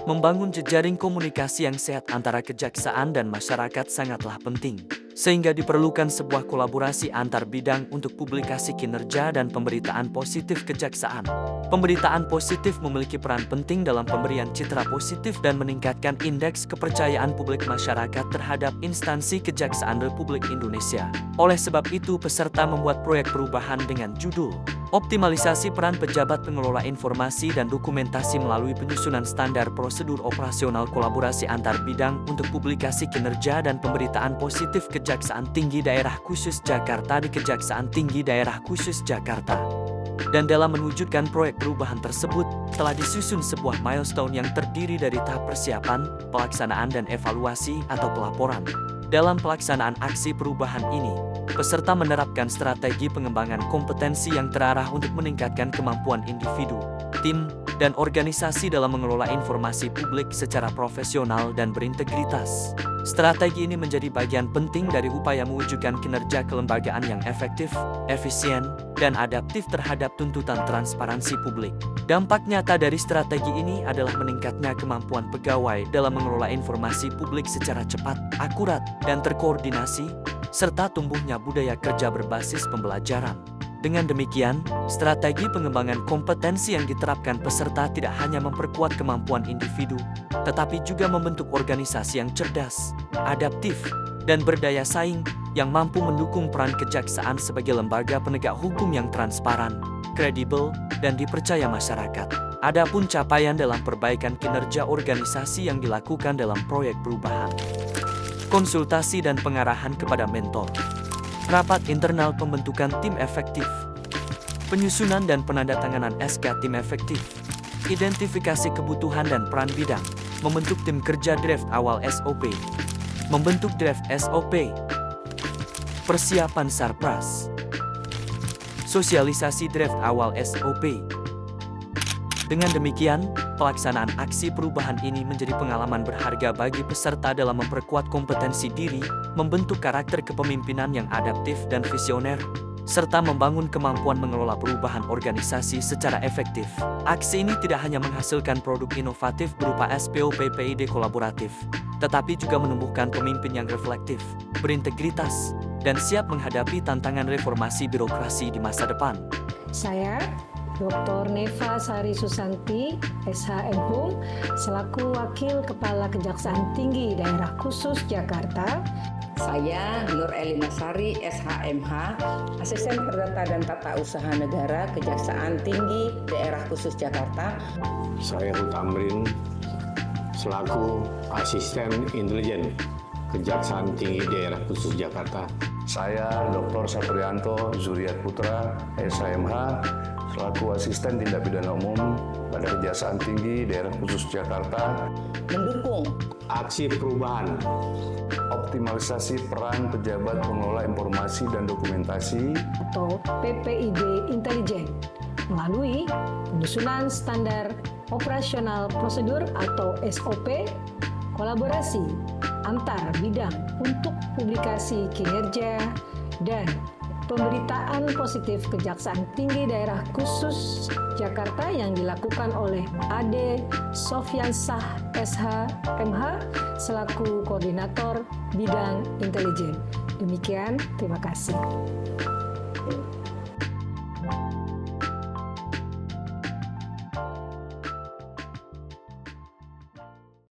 Membangun jejaring komunikasi yang sehat antara kejaksaan dan masyarakat sangatlah penting, sehingga diperlukan sebuah kolaborasi antar bidang untuk publikasi kinerja dan pemberitaan positif kejaksaan. Pemberitaan positif memiliki peran penting dalam pemberian citra positif dan meningkatkan indeks kepercayaan publik masyarakat terhadap instansi Kejaksaan Republik Indonesia. Oleh sebab itu, peserta membuat proyek perubahan dengan judul Optimalisasi peran pejabat pengelola informasi dan dokumentasi melalui penyusunan standar prosedur operasional kolaborasi antar bidang untuk publikasi kinerja dan pemberitaan positif Kejaksaan Tinggi Daerah Khusus Jakarta di Kejaksaan Tinggi Daerah Khusus Jakarta. Dan dalam mewujudkan proyek perubahan tersebut, telah disusun sebuah milestone yang terdiri dari tahap persiapan, pelaksanaan dan evaluasi atau pelaporan. Dalam pelaksanaan aksi perubahan ini, peserta menerapkan strategi pengembangan kompetensi yang terarah untuk meningkatkan kemampuan individu, tim, dan organisasi dalam mengelola informasi publik secara profesional dan berintegritas. Strategi ini menjadi bagian penting dari upaya mewujudkan kinerja kelembagaan yang efektif, efisien, dan adaptif terhadap tuntutan transparansi publik. Dampak nyata dari strategi ini adalah meningkatnya kemampuan pegawai dalam mengelola informasi publik secara cepat, akurat, dan terkoordinasi, serta tumbuhnya budaya kerja berbasis pembelajaran. Dengan demikian, strategi pengembangan kompetensi yang diterapkan peserta tidak hanya memperkuat kemampuan individu, tetapi juga membentuk organisasi yang cerdas, adaptif, dan berdaya saing, yang mampu mendukung peran kejaksaan sebagai lembaga penegak hukum yang transparan, kredibel, dan dipercaya masyarakat. Adapun capaian dalam perbaikan kinerja organisasi yang dilakukan dalam proyek perubahan. Konsultasi dan pengarahan kepada mentor. Rapat internal pembentukan tim efektif. Penyusunan dan penandatanganan SK tim efektif. Identifikasi kebutuhan dan peran bidang. Membentuk tim kerja draft awal SOP. Membentuk draft SOP. Persiapan Sarpras. Sosialisasi draft awal SOP. Dengan demikian, pelaksanaan aksi perubahan ini menjadi pengalaman berharga bagi peserta dalam memperkuat kompetensi diri, membentuk karakter kepemimpinan yang adaptif dan visioner, serta membangun kemampuan mengelola perubahan organisasi secara efektif. Aksi ini tidak hanya menghasilkan produk inovatif berupa SPOP/PID kolaboratif, tetapi juga menumbuhkan pemimpin yang reflektif, berintegritas, dan siap menghadapi tantangan reformasi birokrasi di masa depan. Saya Dr. Neva Sari Susanti, SHMHum, selaku Wakil Kepala Kejaksaan Tinggi Daerah Khusus Jakarta. Saya Nur Elina Sari, SHMH, Asisten Perdata dan Tata Usaha Negara Kejaksaan Tinggi Daerah Khusus Jakarta. Saya Hud Amrin, selaku Asisten Intelijen Kejaksaan Tinggi Daerah Khusus Jakarta. Saya Dr. Saprianto Zuriat Putra, SHMH, selaku Asisten Tindak Pidana Umum pada Kejaksaan Tinggi Daerah Khusus Jakarta. Mendukung aksi perubahan. Optimalisasi peran pejabat pengelola informasi dan dokumentasi atau PPID intelijen melalui penyusunan standar operasional prosedur atau SOP, kolaborasi antar bidang untuk publikasi kinerja dan pemberitaan positif Kejaksaan Tinggi Daerah Khusus Jakarta yang dilakukan oleh Ade Sofyansah SHMH selaku Koordinator Bidang Intelijen. Demikian, terima kasih.